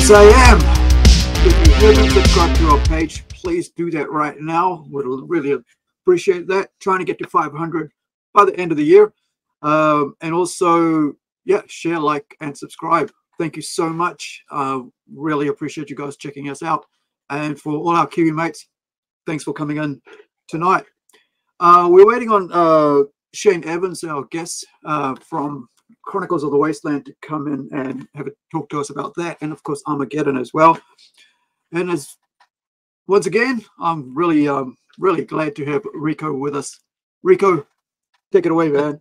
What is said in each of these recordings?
Yes, I am. If you haven't subscribed to our page, please do that right now. We'd really appreciate that. Trying to get to 500 by the end of the year. And also, yeah, share, like, and subscribe. Thank you so much. Really appreciate you guys checking us out. And for all our Kiwi mates, thanks for coming in tonight. We're waiting on Shane Evans, our guest from Chronicles of the Wasteland, to come in and have a talk to us about that, and of course Armageddon as well. And as once again, I'm really glad to have Rico with us. Rico, take it away, man.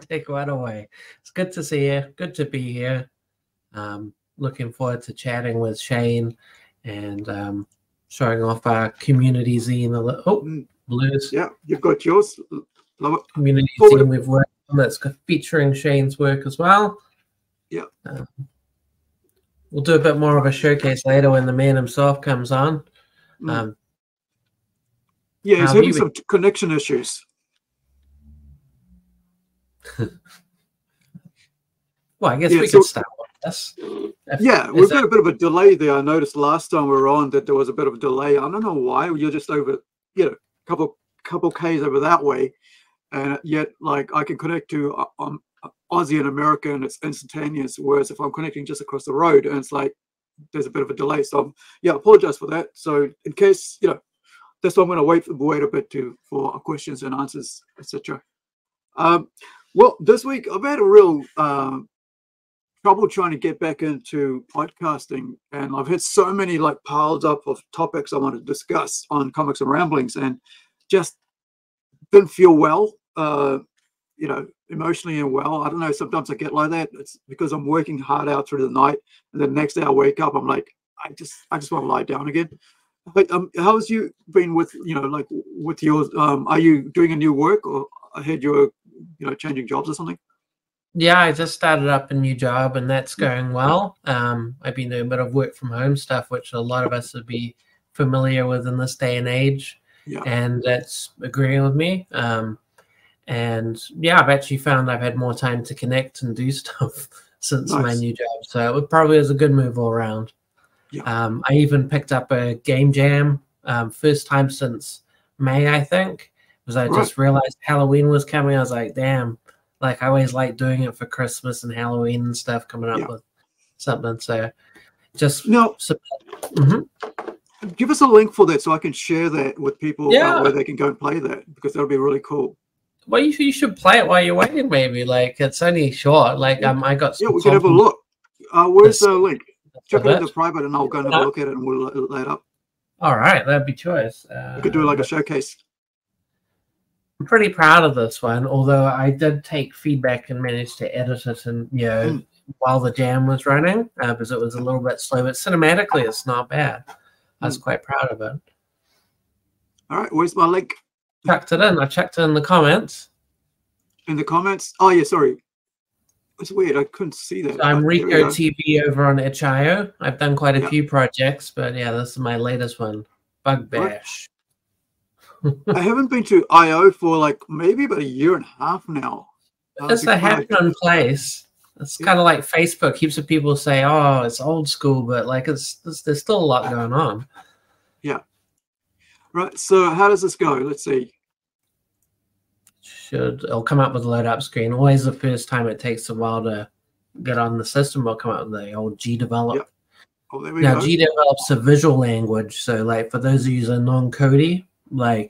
Take one away. It's good to see you. Good to be here. Looking forward to chatting with Shane and showing off our community zine. Oh, blues. Yeah, you've got yours. Love it. Community zine we've worked on that's featuring Shane's work as well. Yeah. We'll do a bit more of a showcase later when the man himself comes on. Yeah, he's having some connection issues. Well, I guess we could start with this. Yeah, we've got a bit of a delay there. I noticed last time we were on that there was a bit of a delay. I don't know why. You're just over, couple Ks over that way, and yet, like, I can connect to Aussie and America, and it's instantaneous. Whereas if I'm connecting just across the road, and it's like there's a bit of a delay. So yeah, apologize for that. So in case that's why I'm going to wait a bit for questions and answers, etc. Well, this week I've had a real trouble trying to get back into podcasting, and I've had so many piled up of topics I want to discuss on Comics and Ramblings, and just didn't feel well, emotionally and well. I don't know, sometimes I get like that. It's because I'm working hard out through the night, and then the next day I wake up, I'm like, I just want to lie down again. But how's you been with with yours? Are you doing a new work, or I heard you're changing jobs or something? Yeah, I just started up a new job, and that's going well. I've been doing a bit of work from home stuff, which a lot of us would be familiar with in this day and age. Yeah. And that's agreeing with me. And yeah, I've actually found I've had more time to connect and do stuff since my new job. So it probably is a good move all around. Yeah. I even picked up a game jam, first time since May, I think, because I just realized Halloween was coming. I was like, damn, I always like doing it for Christmas and Halloween and stuff, coming up with something. So just give us a link for that so I can share that with people where they can go and play that, because that'll be really cool. Well, you should play it while you're waiting, maybe. It's only short. I got some we can have a look. Where's the link? Check it into private, and I'll go and have a look at it, and we'll let that up. All right, that'd be choice. We could do a showcase. I'm pretty proud of this one, although I did take feedback and managed to edit it, and while the jam was running, because it was a little bit slow. But cinematically, it's not bad. I was quite proud of it. All right, where's my link? Chucked it in. I checked it in the comments. In the comments? Oh yeah, sorry. It's weird. I couldn't see that. So I'm Rico TV over on itch.io. I've done quite a few projects, but yeah, this is my latest one, Bug Bash. I haven't been to IO for maybe about a year and a half now. It's a happening place. It's kind of like Facebook. Heaps of people say, "Oh, it's old school," but there's still a lot going on. Yeah. Right. So how does this go? Let's see. It'll come up with a load up screen. Always the first time it takes a while to get on the system. Will come up with the old G-develop. Yep. Oh, there we go. G-develop's a visual language. So for those who use a non-coding, I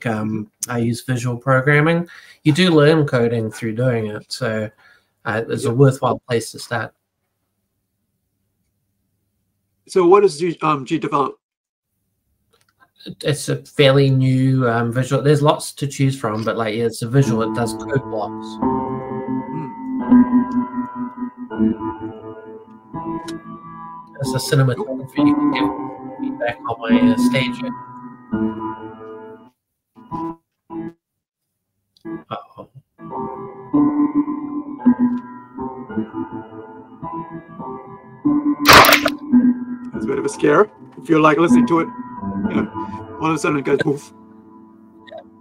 use visual programming. You do learn coding through doing it. So it's a worthwhile place to start. So what is G-develop? It's a fairly new visual. There's lots to choose from, but it's a visual. It does code blocks. It's a cinematography. You can give feedback on my stage. Uh-oh. That's a bit of a scare. If you're listening to it, all of a sudden it goes poof.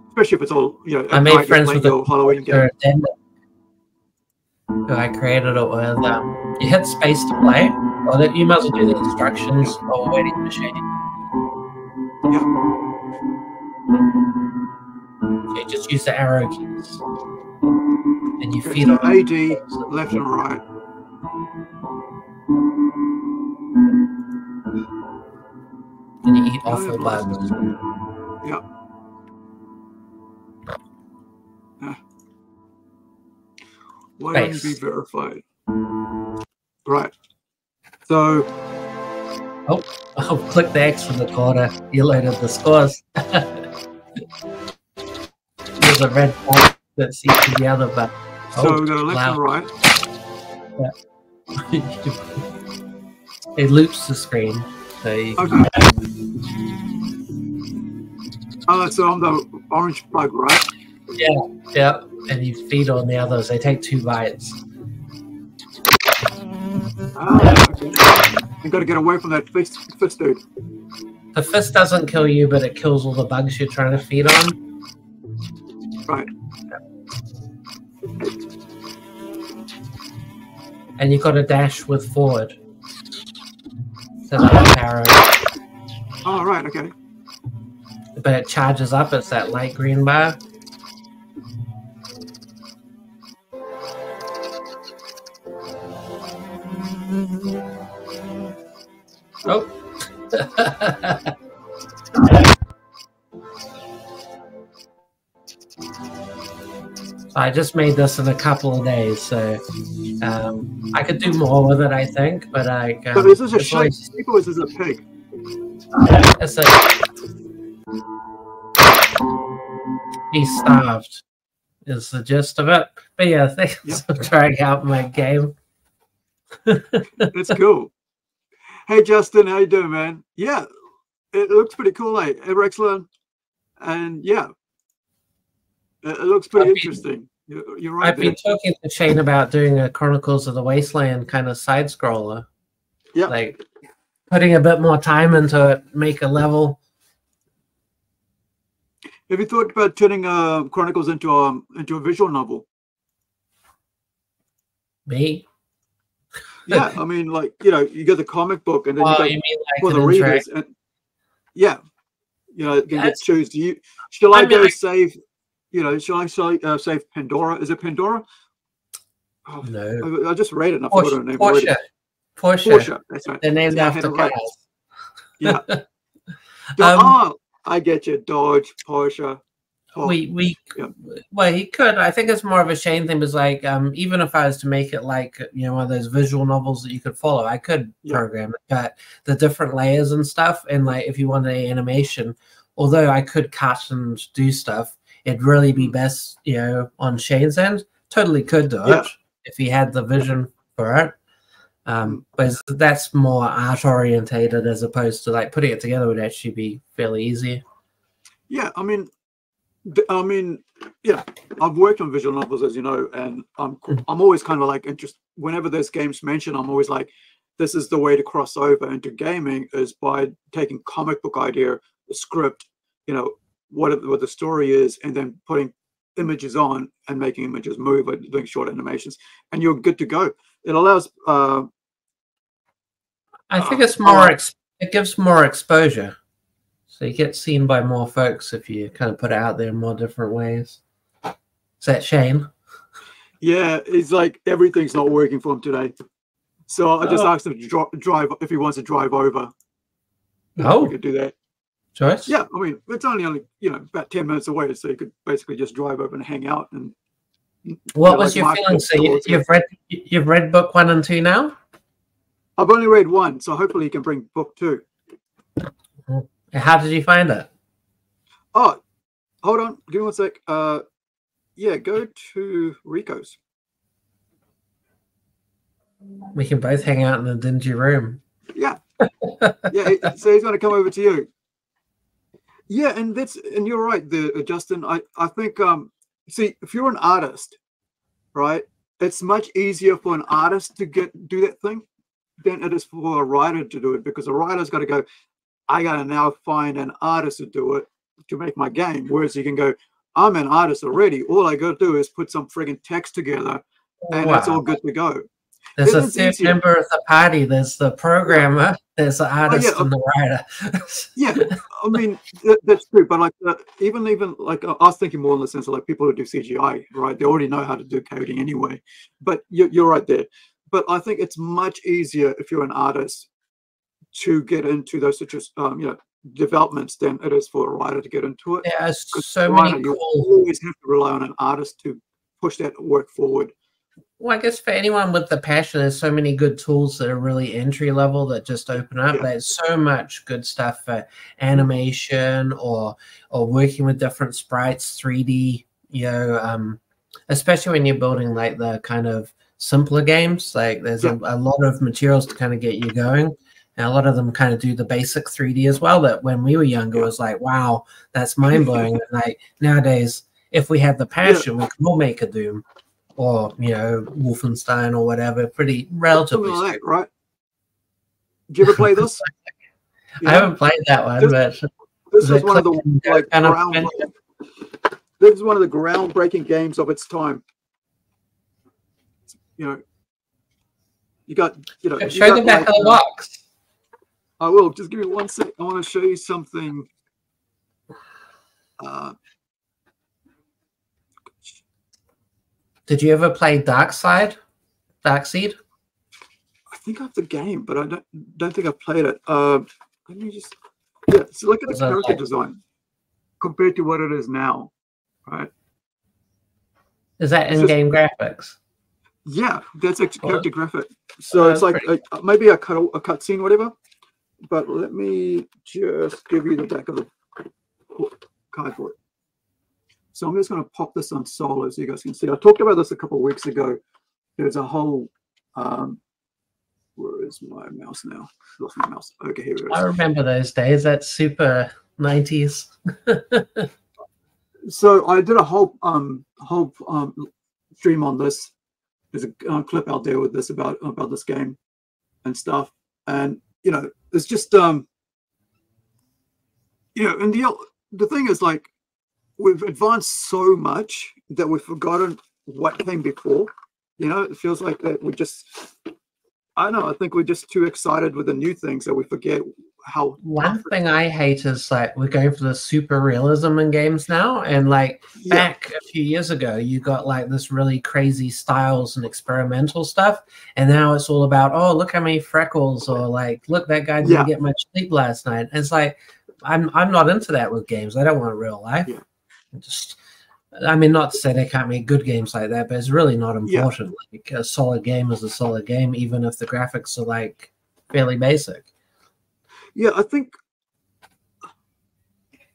Especially if it's all, I made friends with the Halloween game. I created it with you hit space to play. Well, you might as well do the instructions while we're waiting for Shane. Yeah. So you just use the arrow keys. And you feed so on AD, left and right. And you eat awful bugs. Yeah. Why don't be verified? Right. So. Oh, click the X in the corner. You loaded the scores. There's a red point that sees the other button. So we got a left and right. Yeah. It loops the screen. So you okay. So I'm the orange bug, right? Yeah. And you feed on the others. They take 2 bites. Okay. You got to get away from that fist dude. The fist doesn't kill you, but it kills all the bugs you're trying to feed on. Right. And you got to dash with forward. So that arrow. Oh, right, okay. But it charges up. It's that light green bar. Oh. I just made this in a couple of days, so I could do more with it, I think. But so is this a sheep or is this a pig? It's he's starved, is the gist of it. But yeah, thanks for trying out my game. That's cool. Hey Justin, how you doing, man? Yeah, it looks pretty cool, eh? Excellent. And yeah, it looks pretty interesting. You're right. I've been talking to Shane about doing a Chronicles of the Wasteland kind of side scroller. Yeah, like putting a bit more time into it, make a level. Have you thought about turning Chronicles into a visual novel? Me? Yeah, I mean, like, you know, you get the comic book, and then you mean like for the readers, and yeah, you know, you can get choose. Shall I go save? You know, shall I save Pandora? Is it Pandora? Oh, no, I just read it and I forgot her name. Portia. That's right. They're named after cars. Yeah. Oh, I get you. Dodge, Porsche. Well, he could. I think it's more of a Shane thing. Because like, even if I was to make it like, you know, one of those visual novels that you could follow, I could program it. But the different layers and stuff, and like, if you wanted an animation, although I could cut and do stuff, it'd really be best, you know, on Shane's end. Totally could do it if he had the vision for it. But that's more art orientated as opposed to like putting it together would actually be fairly easy. Yeah, I mean, yeah, I've worked on visual novels, as you know, and I'm always kind of like interested. Whenever there's games mentioned, I'm always like, this is the way to cross over into gaming is by taking comic book idea, the script, you know, what the story is, and then putting images on and making images move or doing short animations, and you're good to go. It allows. I think it's more. It gives more exposure. So you get seen by more folks if you kind of put it out there in more different ways. Is that Shane? Yeah, it's like everything's not working for him today. So I just asked him to drive if he wants to drive over. We could do that. Choice? Yeah, I mean, it's only you know, about 10 minutes away, so you could basically just drive over and hang out. And what was your feeling? So you've read book 1 and 2 now? I've only read 1, so hopefully you can bring book 2. How did you find it? Oh, hold on. Give me 1 sec. Yeah, go to Rico's. We can both hang out in a dingy room. Yeah. Yeah, so he's going to come over to you. Yeah, and you're right, Justin. I think, see, if you're an artist, right, it's much easier for an artist to do that thing than it is for a writer to do it, because a writer's got to go, I got to now find an artist to do it to make my game. Whereas you can go, I'm an artist already. All I got to do is put some friggin' text together and it's all good to go. There's a third member of the party. There's the programmer. There's the artist and the writer. Yeah, I mean that's true. But like even like I was thinking more in the sense of like people who do CGI, right? They already know how to do coding anyway. But you're right there. But I think it's much easier if you're an artist to get into those developments than it is for a writer to get into it. There are so many you always have to rely on an artist to push that work forward. Well, I guess for anyone with the passion, there's so many good tools that are really entry level that just open up. There's so much good stuff for animation or working with different sprites, 3D, especially when you're building like the kind of simpler games. Like there's a lot of materials to kind of get you going. And a lot of them kind of do the basic 3D as well, that when we were younger was like, wow, that's mind-blowing. Like nowadays, if we have the passion, we can all make a Doom or, Wolfenstein or whatever, pretty relatively like that, right? Did you ever play this? I haven't played that one, but this is one of the this is one of the groundbreaking games of its time. You got show the back of the box. I will. Just give me 1 sec. I want to show you something. Did you ever play Darkseid? Darkseid? I think I have the game, but I don't think I've played it. Let me just so look at the character design compared to what it is now, right? Is that in-game graphics? Yeah, that's a character graphic. So it's like maybe a cut scene, whatever. But let me just give you the back of the cardboard. So I'm just going to pop this on solo so you guys can see. I talked about this a couple of weeks ago. There's a whole where is my mouse now? Lost my mouse. Okay, here it is. I remember those days. That's super 90s. So I did a whole stream on this. There's a clip out there with this about this game and stuff. And it's just and the thing is, like, we've advanced so much that we've forgotten what came before. It feels like that we just, I don't know, I think we're just too excited with the new things that we forget how. One thing I hate is like we're going for the super realism in games now, and like back a few years ago you got like this really crazy styles and experimental stuff, and now it's all about, oh, look how many freckles, or like, look, that guy didn't get much sleep last night. And it's like I'm not into that with games. I don't want real life. I mean, not to say they can't make good games like that, but it's really not important. Like a solid game is a solid game, even if the graphics are like fairly basic. Yeah, I think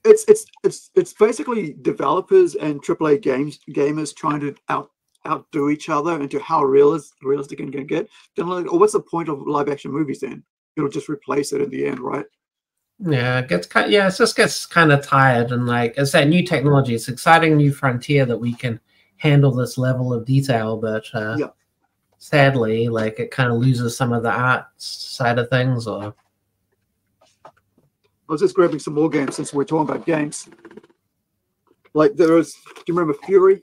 it's basically developers and AAA gamers trying to outdo each other into how realistic it can get. Then, like, what's the point of live action movies then? It'll just replace it in the end, right? Yeah, it just gets kind of tired. And like it's that new technology, it's exciting new frontier that we can handle this level of detail, but sadly, like it kind of loses some of the art side of things. Or I was just grabbing some more games since we're talking about games. Like do you remember Fury?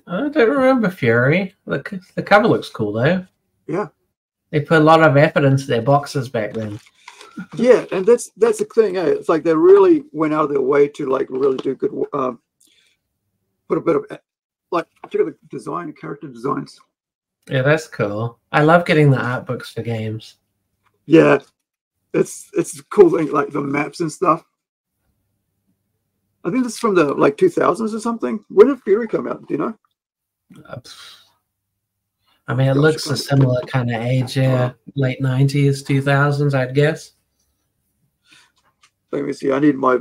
I don't remember Fury. The cover looks cool though. Yeah. They put a lot of effort into their boxes back then. Yeah, and that's the thing. It's like they really went out of their way to like really do good. Put a bit of like, check out the design, character designs. Yeah, that's cool. I love getting the art books for games. Yeah, it's cool thing, like the maps and stuff. I think this is from the like 2000s or something. When did Fury come out? Do you know? I mean, it looks a similar kind of age, late 90s, 2000s, I'd guess. Let me see. I need my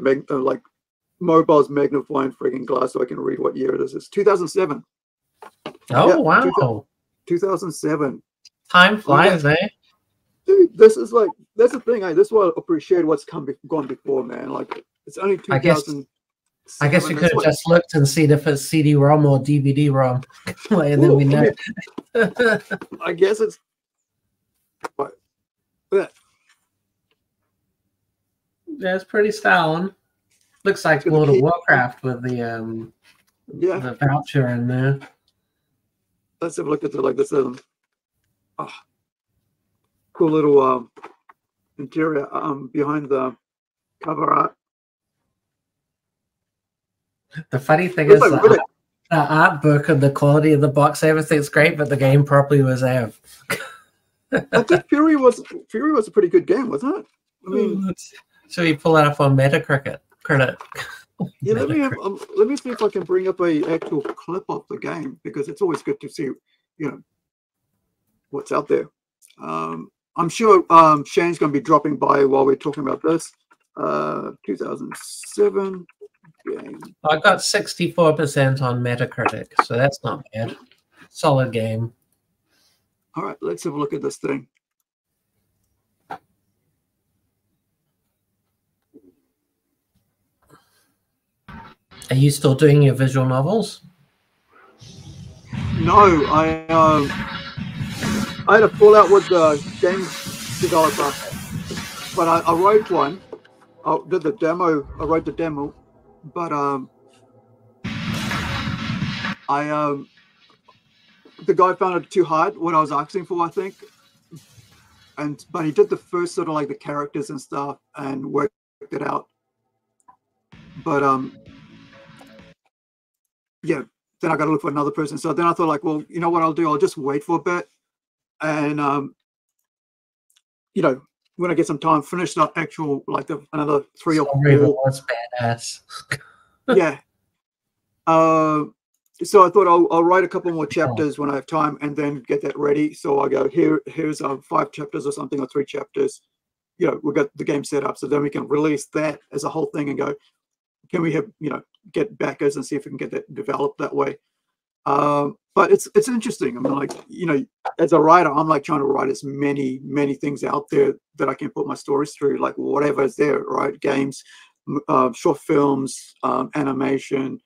mobile's magnifying freaking glass so I can read what year it is. It's 2007. Oh, wow. 2007. Time flies, eh? Dude, this is like, that's the thing. This is why I appreciate what's gone before, man. Like, it's only 2000. I guess we could have just looked and seen if it's CD-ROM or DVD-ROM. And then we know. I guess it's. What? Yeah, it's pretty styling. Looks like World of Warcraft with the voucher in there. let's have a look at the, like this cool little interior behind the cover art. The funny thing is the art book and the quality of the box, everything's great, but the game probably was av. I think Fury was a pretty good game, wasn't it? I mean, so you pull it up on Metacritic. Yeah, let me see if I can bring up a actual clip of the game, because it's always good to see, what's out there. I'm sure Shane's going to be dropping by while we're talking about this. 2007 game. I got 64% on Metacritic, so that's not bad. Solid game. All right, let's have a look at this thing. Are you still doing your visual novels? No, I had a fallout with the game developer, but I wrote one. I did the demo. I wrote the demo, but the guy found it too hard, what I was asking for, I think. But he did the first sort of like the characters and stuff and worked it out. But yeah, then I got to look for another person. So then I thought, like, well, you know what I'll do? I'll just wait for a bit, and when I get some time, finish that actual like another 3 or 4. That's badass. Yeah. So I thought I'll write a couple more chapters when I have time, and then get that ready. So I go, here's 5 chapters or something, or 3 chapters. We've got the game set up, so then we can release that as a whole thing and go, can we have get backers and see if we can get that developed that way. But it's interesting. I mean, like, as a writer, I'm like trying to write as many things out there that I can put my stories through, like whatever is there, right? Games, short films, animation,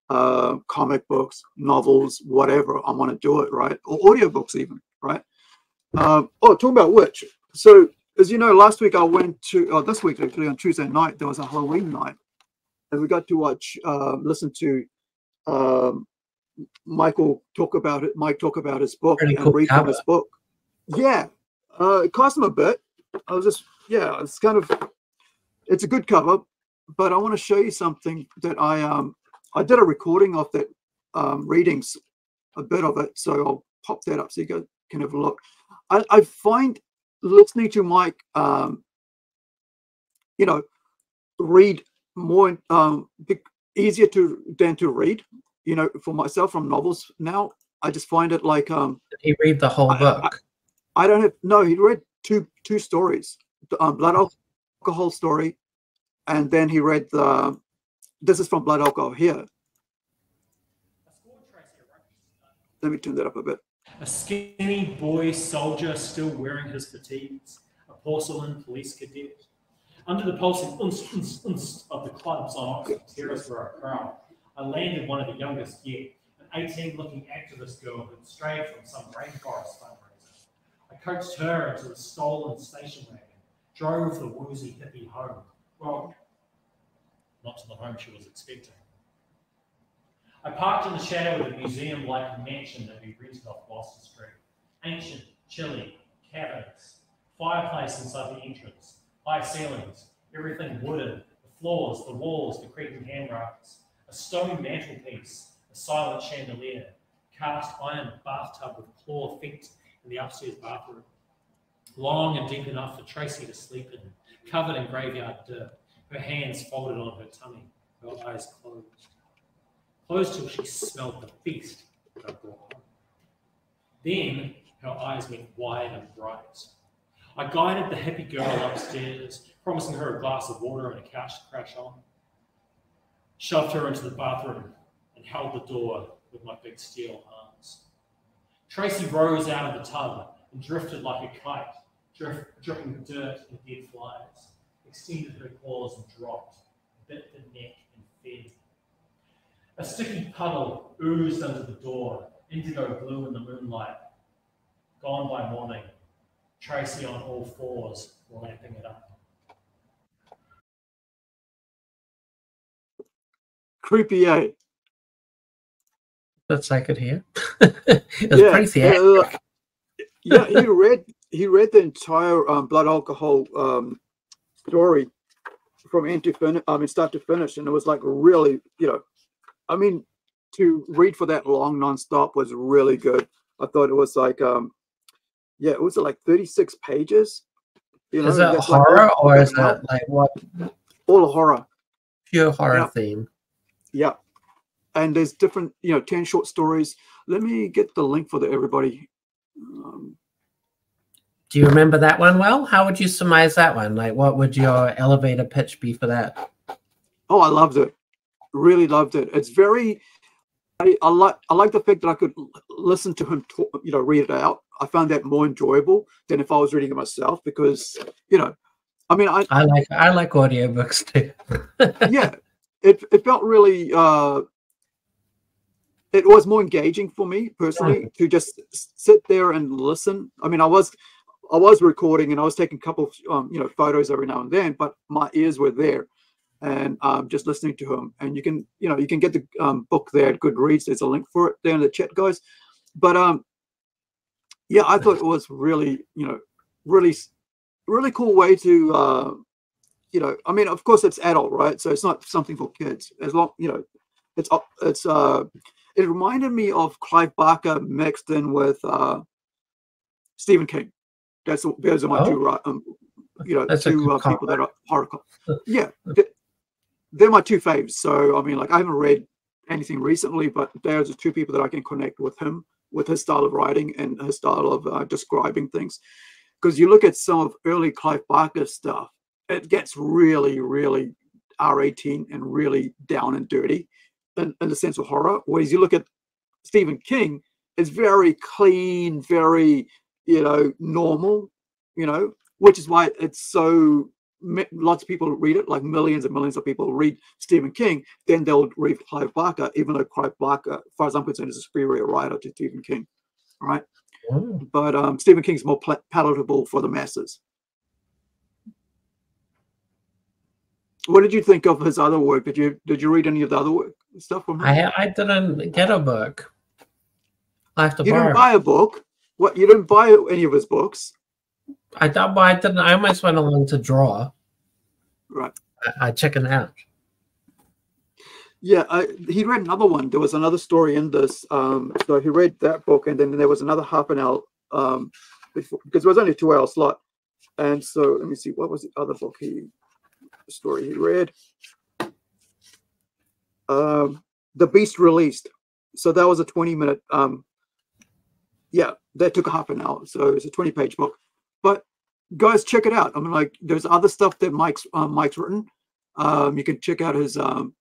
comic books, novels, whatever. I want to do it, right? Or audiobooks even, right? Talking about which. So, as you know, last week I went to, this week actually, on Tuesday night, there was a Halloween night. And we got to listen to Mike talk about his book and read from his book. Yeah. It cost him a bit. I was just, it's kind of, it's a good cover, but I want to show you something that I did a recording of that readings, a bit of it. So I'll pop that up so you guys can have a look. I find listening to Mike, read more easier than to read, for myself from novels now. I just find it like Did he read the whole book? I don't have, no, he read two stories, Blood Alcohol story, and then he read this is from Blood Alcohol here. Let me turn that up a bit. A skinny boy soldier still wearing his fatigues, a porcelain police cadet. Under the pulsing of the clubs on Oxford Terrace where I crowd, I landed one of the youngest yet, an 18-looking activist girl who'd strayed from some rainforest fundraiser. I coaxed her into the stolen station wagon, drove the woozy hippie home. Well, not to the home she was expecting. I parked in the shadow of a museum-like mansion that we rented off Gloucester Street. Ancient, chilly, cabins, fireplace inside the entrance, high ceilings, everything wooden, the floors, the walls, the creaking handrails, a stone mantelpiece, a silent chandelier, cast iron bathtub with claw feet in the upstairs bathroom, long and deep enough for Tracy to sleep in, covered in graveyard dirt, her hands folded on her tummy, her eyes closed. Closed till she smelled the feast that I brought home. Then her eyes went wide and bright. I guided the hippie girl upstairs, promising her a glass of water and a couch to crash on. Shoved her into the bathroom and held the door with my big steel arms. Tracy rose out of the tub and drifted like a kite, dripping dirt and dead flies, extended her claws and dropped, bit the neck and fed. A sticky puddle oozed under the door, indigo blue in the moonlight. Gone by morning, Tracy on all fours, lapping it up. Creepy, eh? That's I could hear. It was pretty theatrical. Yeah, he read the entire Blood Alcohol story from end to finish. I mean, start to finish, and it was like really, I mean, to read for that long nonstop was really good. I thought it was like, it was like 36 pages. Is it horror or is it like what? All horror. Pure horror theme. Yeah. And there's different, 10 short stories. Let me get the link for everybody. Do you remember that one well? How would you surmise that one? Like, what would your elevator pitch be for that? Oh, I loved it. Really loved it. It's very, I like the fact that I could listen to him talk, read it out. I found that more enjoyable than if I was reading it myself because, I mean, I like audiobooks too. Yeah, it felt really, it was more engaging for me personally to just sit there and listen. I mean, I was recording and I was taking a couple of, photos every now and then, but my ears were there and just listening to him. And you can get the book there at Goodreads. There's a link for it there in the chat, guys. But yeah, I thought it was really, really cool way to, I mean, of course it's adult, right? So it's not something for kids. As long, it reminded me of Clive Barker mixed in with Stephen King. Those are my two, two people that are horror. Yeah, they're my two faves. So I mean, like I haven't read anything recently, but there's the two people that I can connect with him, with his style of writing and his style of describing things. Because you look at some of early Clive Barker stuff, it gets really, really R18 and really down and dirty in the sense of horror. Whereas you look at Stephen King, it's very clean, very, normal, which is why it's so, lots of people read it, like millions and millions of people read Stephen King, then they'll read Clive Barker, even though Clive Barker, as far as I'm concerned, is a superior writer to Stephen King, right? But Stephen King's more palatable for the masses. What did you think of his other work? Did you read any of the other stuff from him? I didn't get a book. I have to You borrow. didn't buy a book? What? You didn't buy any of his books? I didn't. I almost went along to draw. Right. I chickened out. Yeah, he read another one. There was another story in this. So he read that book, and then there was another half an hour before, because it was only a 2-hour slot. And so let me see, what was the other book story he read? The Beast Released. So that was a 20-minute. Yeah, that took a half an hour. So it's a 20-page book. But guys, check it out. I mean, like, there's other stuff that Mike's written. You can check out his the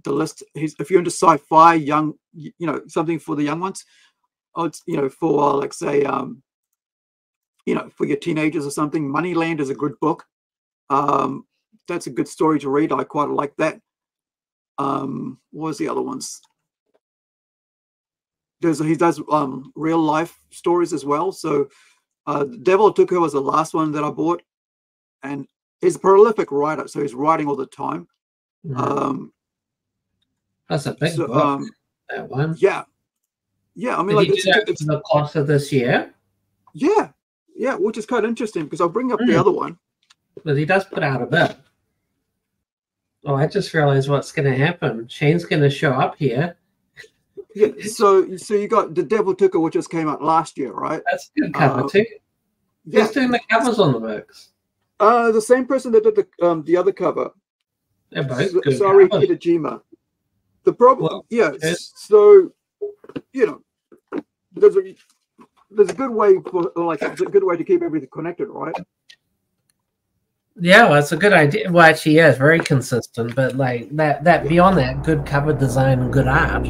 list. If you're into sci-fi, young, something for the young ones, it's, for like say, for your teenagers or something. Moneyland is a good book. That's a good story to read. I quite like that. What was the other ones? He does real life stories as well. So The Devil Took Her was the last one that I bought, and he's a prolific writer, so he's writing all the time. That's a big book. That one. Yeah. I mean, Did you do that for the course of this year? Yeah, which is quite interesting because I'll bring up the other one. But he does put out a bit. Oh, I just realized what's going to happen. Shane's going to show up here. Yeah, so you got The Devil Took Her, which just came out last year, right? That's a good cover too. Yeah. Who's doing the covers on the books? The same person that did the other cover. They're both good. Sorry, covers. Kitajima. The problem, so there's a good way it's a good way to keep everything connected, right? Yeah, well, it's a good idea. Well, actually, yeah, it's very consistent. But like that beyond that, good cover design and good art.